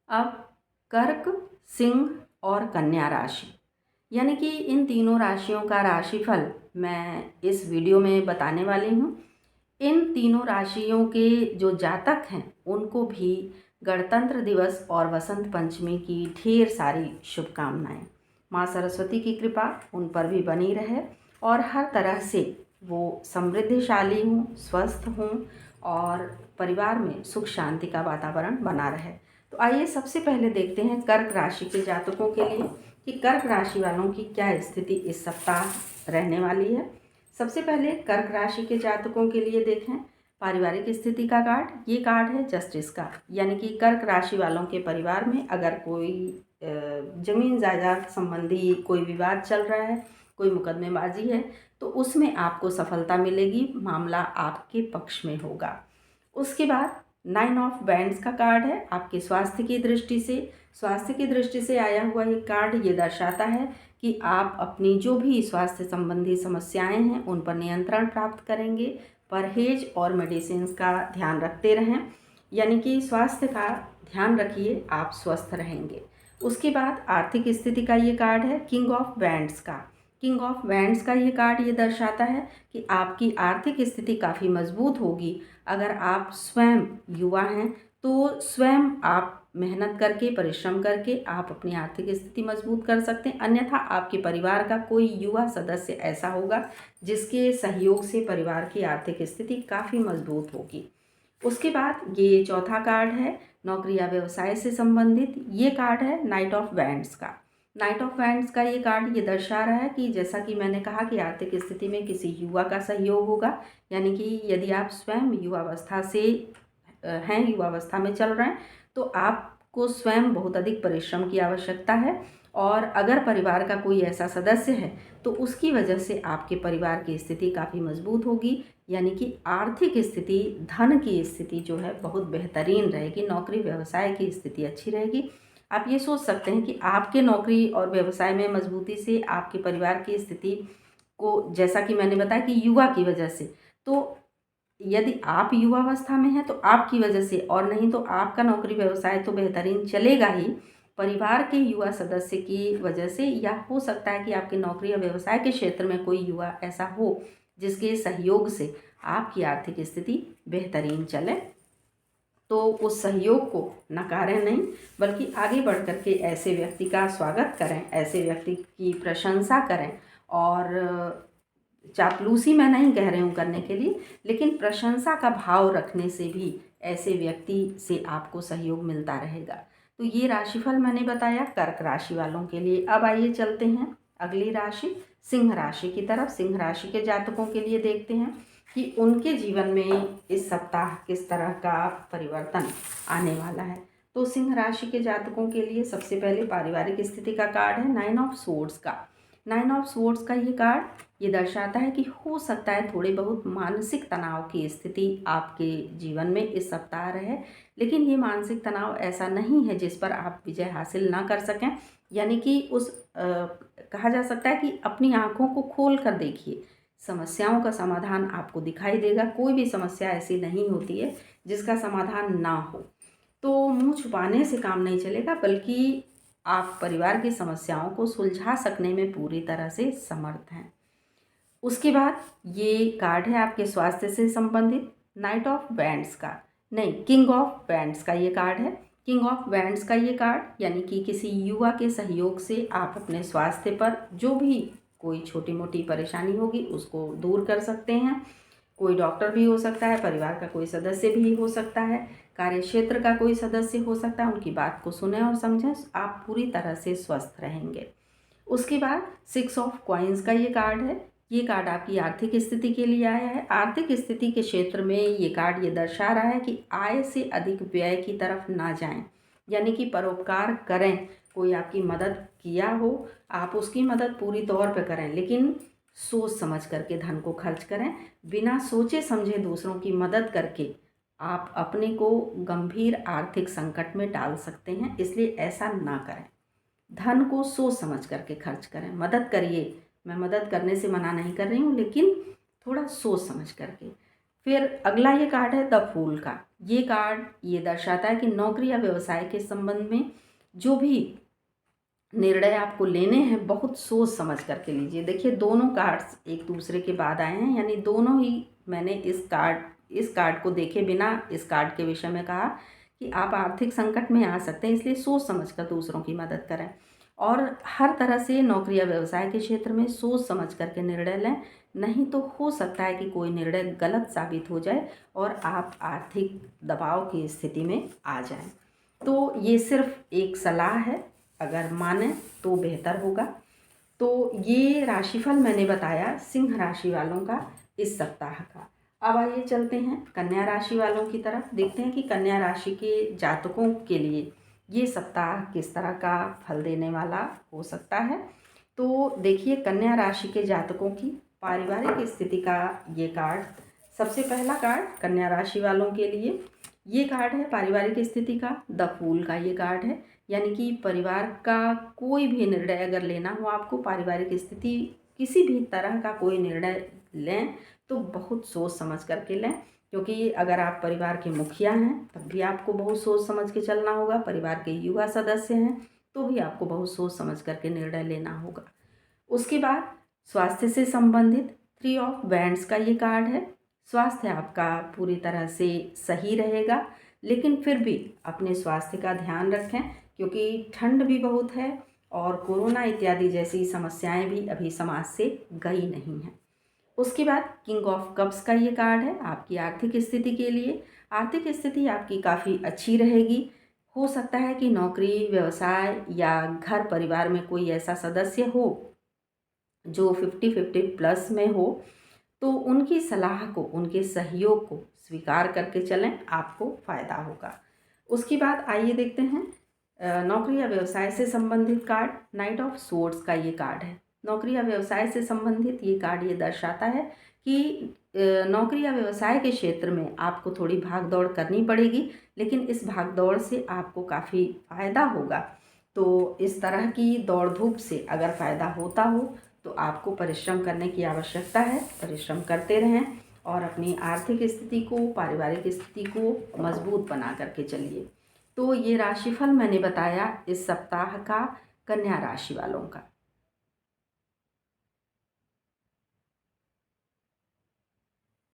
अब कर्क, सिंह और कन्या राशि यानी कि इन तीनों राशियों का राशिफल मैं इस वीडियो में बताने वाली हूँ। इन तीनों राशियों के जो जातक हैं उनको भी गणतंत्र दिवस और वसंत पंचमी की ढेर सारी शुभकामनाएं। माँ सरस्वती की कृपा उन पर भी बनी रहे और हर तरह से वो समृद्धिशाली हों, स्वस्थ हों और परिवार में सुख शांति का वातावरण बना रहे। तो आइए सबसे पहले देखते हैं कर्क राशि के जातकों के लिए कि कर्क राशि वालों की क्या स्थिति इस सप्ताह रहने वाली है। सबसे पहले कर्क राशि के जातकों के लिए देखें पारिवारिक स्थिति का कार्ड। ये कार्ड है जस्टिस का, यानी कि कर्क राशि वालों के परिवार में अगर कोई जमीन जायदाद संबंधी कोई विवाद चल रहा है, कोई मुकदमेबाजी है, तो उसमें आपको सफलता मिलेगी, मामला आपके पक्ष में होगा। उसके बाद 9 ऑफ बैंड्स का कार्ड है आपके स्वास्थ्य की दृष्टि से आया हुआ ये कार्ड ये दर्शाता है कि आप अपनी जो भी स्वास्थ्य संबंधी समस्याएं हैं उन पर नियंत्रण प्राप्त करेंगे। परहेज और मेडिसिन का ध्यान रखते रहें, यानी कि स्वास्थ्य का ध्यान रखिए, आप स्वस्थ रहेंगे। उसके बाद आर्थिक स्थिति का ये कार्ड है किंग ऑफ बैंड्स का ये कार्ड ये दर्शाता है कि आपकी आर्थिक स्थिति काफ़ी मजबूत होगी। अगर आप स्वयं युवा हैं तो स्वयं आप मेहनत करके, परिश्रम करके आप अपनी आर्थिक स्थिति मजबूत कर सकते हैं। अन्यथा आपके परिवार का कोई युवा सदस्य ऐसा होगा जिसके सहयोग से परिवार की आर्थिक स्थिति काफ़ी मजबूत होगी। उसके बाद ये चौथा कार्ड है नौकरी या व्यवसाय से संबंधित। ये कार्ड है नाइट ऑफ बैंड्स का ये कार्ड ये दर्शा रहा है कि जैसा कि मैंने कहा कि आर्थिक स्थिति में किसी युवा का सहयोग होगा, यानी कि यदि आप स्वयं युवावस्था में चल रहे हैं तो आपको स्वयं बहुत अधिक परिश्रम की आवश्यकता है। और अगर परिवार का कोई ऐसा सदस्य है तो उसकी वजह से आपके परिवार की स्थिति काफ़ी मजबूत होगी, यानी कि आर्थिक स्थिति, धन की स्थिति जो है बहुत बेहतरीन रहेगी, नौकरी व्यवसाय की स्थिति अच्छी रहेगी। आप ये सोच सकते हैं कि आपके नौकरी और व्यवसाय में मजबूती से आपके परिवार की स्थिति को, जैसा कि मैंने बताया कि युवा की वजह से, तो यदि आप युवावस्था में हैं तो आपकी वजह से, और नहीं तो आपका नौकरी व्यवसाय तो बेहतरीन चलेगा ही, परिवार के युवा सदस्य की वजह से, या हो सकता है कि आपके नौकरी या व्यवसाय के क्षेत्र में कोई युवा ऐसा हो जिसके सहयोग से आपकी आर्थिक स्थिति बेहतरीन चले। तो उस सहयोग को नकारें नहीं, बल्कि आगे बढ़ कर के ऐसे व्यक्ति का स्वागत करें, ऐसे व्यक्ति की प्रशंसा करें। और चापलूसी मैं नहीं कह रही हूँ करने के लिए, लेकिन प्रशंसा का भाव रखने से भी ऐसे व्यक्ति से आपको सहयोग मिलता रहेगा। तो ये राशिफल मैंने बताया कर्क राशि वालों के लिए। अब आइए चलते हैं अगली राशि सिंह राशि की तरफ। सिंह राशि के जातकों के लिए देखते हैं कि उनके जीवन में इस सप्ताह किस तरह का परिवर्तन आने वाला है। तो सिंह राशि के जातकों के लिए सबसे पहले पारिवारिक स्थिति का कार्ड है 9 ऑफ स्वॉर्ड्स का ये कार्ड ये दर्शाता है कि हो सकता है थोड़े बहुत मानसिक तनाव की स्थिति आपके जीवन में इस सप्ताह रहे, लेकिन ये मानसिक तनाव ऐसा नहीं है जिस पर आप विजय हासिल ना कर सकें। यानी कि कहा जा सकता है कि अपनी आँखों को खोल कर देखिए, समस्याओं का समाधान आपको दिखाई देगा। कोई भी समस्या ऐसी नहीं होती है जिसका समाधान ना हो। तो मुँह छुपाने से काम नहीं चलेगा, बल्कि आप परिवार की समस्याओं को सुलझा सकने में पूरी तरह से समर्थ हैं। उसके बाद ये कार्ड है आपके स्वास्थ्य से संबंधित नाइट ऑफ बैंड्स का, नहीं, किंग ऑफ बैंड्स का ये कार्ड है। किंग ऑफ बैंड्स का ये कार्ड यानी कि किसी युवा के सहयोग से आप अपने स्वास्थ्य पर जो भी कोई छोटी मोटी परेशानी होगी उसको दूर कर सकते हैं। कोई डॉक्टर भी हो सकता है, परिवार का कोई सदस्य भी हो सकता है, कार्य क्षेत्र का कोई सदस्य हो सकता है। उनकी बात को सुने और समझें, आप पूरी तरह से स्वस्थ रहेंगे। उसके बाद 6 ऑफ कॉइन्स का ये कार्ड है। ये कार्ड आपकी आर्थिक स्थिति के लिए आया है। आर्थिक स्थिति के क्षेत्र में ये कार्ड ये दर्शा रहा है कि आय से अधिक व्यय की तरफ ना जाएं, यानी कि परोपकार करें। कोई आपकी मदद किया हो, आप उसकी मदद पूरी तौर पे करें, लेकिन सोच समझ करके धन को खर्च करें। बिना सोचे समझे दूसरों की मदद करके आप अपने को गंभीर आर्थिक संकट में डाल सकते हैं, इसलिए ऐसा ना करें। धन को सोच समझ करके खर्च करें, मदद करिए। मैं मदद करने से मना नहीं कर रही हूँ, लेकिन थोड़ा सोच समझ करके। फिर अगला ये कार्ड है द फूल का। ये कार्ड ये दर्शाता है कि नौकरी या व्यवसाय के संबंध में जो भी निर्णय आपको लेने हैं बहुत सोच समझ करके लीजिए। देखिए दोनों कार्ड्स एक दूसरे के बाद आए हैं, यानी दोनों ही मैंने इस कार्ड को देखे बिना इस कार्ड के विषय में कहा कि आप आर्थिक संकट में आ सकते हैं, इसलिए सोच समझ कर दूसरों की मदद करें और हर तरह से नौकरी या व्यवसाय के क्षेत्र में सोच समझ करके निर्णय लें, नहीं तो हो सकता है कि कोई निर्णय गलत साबित हो जाए और आप आर्थिक दबाव की स्थिति में आ जाएं। तो ये सिर्फ एक सलाह है, अगर माने तो बेहतर होगा। तो ये राशिफल मैंने बताया सिंह राशि वालों का इस सप्ताह का। अब आइए चलते हैं कन्या राशि वालों की तरफ, देखते हैं कि कन्या राशि के जातकों के लिए ये सप्ताह किस तरह का फल देने वाला हो सकता है। तो देखिए कन्या राशि के जातकों की पारिवारिक स्थिति का ये कार्ड, सबसे पहला कार्ड कन्या राशि वालों के लिए ये कार्ड है पारिवारिक स्थिति का, द फूल का ये कार्ड है। यानी कि परिवार का कोई भी निर्णय अगर लेना हो आपको, पारिवारिक स्थिति किसी भी तरह का कोई निर्णय लें तो बहुत सोच समझ करके लें, क्योंकि अगर आप परिवार के मुखिया हैं तब भी आपको बहुत सोच समझ के चलना होगा, परिवार के युवा सदस्य हैं तो भी आपको बहुत सोच समझ करके निर्णय लेना होगा। उसके बाद स्वास्थ्य से संबंधित थ्री ऑफ वैंड्स का ये कार्ड है। स्वास्थ्य आपका पूरी तरह से सही रहेगा, लेकिन फिर भी अपने स्वास्थ्य का ध्यान रखें क्योंकि ठंड भी बहुत है और कोरोना इत्यादि जैसी समस्याएं भी अभी समाज से गई नहीं हैं। उसके बाद किंग ऑफ कप्स का ये कार्ड है आपकी आर्थिक स्थिति के लिए। आर्थिक स्थिति आपकी काफ़ी अच्छी रहेगी। हो सकता है कि नौकरी व्यवसाय या घर परिवार में कोई ऐसा सदस्य हो जो 50-50 प्लस में हो, तो उनकी सलाह को, उनके सहयोग को स्वीकार करके चलें, आपको फ़ायदा होगा। उसके बाद आइए देखते हैं नौकरी या व्यवसाय से संबंधित कार्ड, नाइट ऑफ सोर्ड्स का ये कार्ड है। नौकरी या व्यवसाय से संबंधित ये कार्ड ये दर्शाता है कि नौकरी या व्यवसाय के क्षेत्र में आपको थोड़ी भाग दौड़ करनी पड़ेगी, लेकिन इस भाग दौड़ से आपको काफ़ी फ़ायदा होगा। तो इस तरह की दौड़ धूप से अगर फ़ायदा होता हो तो आपको परिश्रम करने की आवश्यकता है, परिश्रम करते रहें और अपनी आर्थिक स्थिति को, पारिवारिक स्थिति को मजबूत बना करके चलिए। तो ये राशिफल मैंने बताया इस सप्ताह का कन्या राशि वालों का।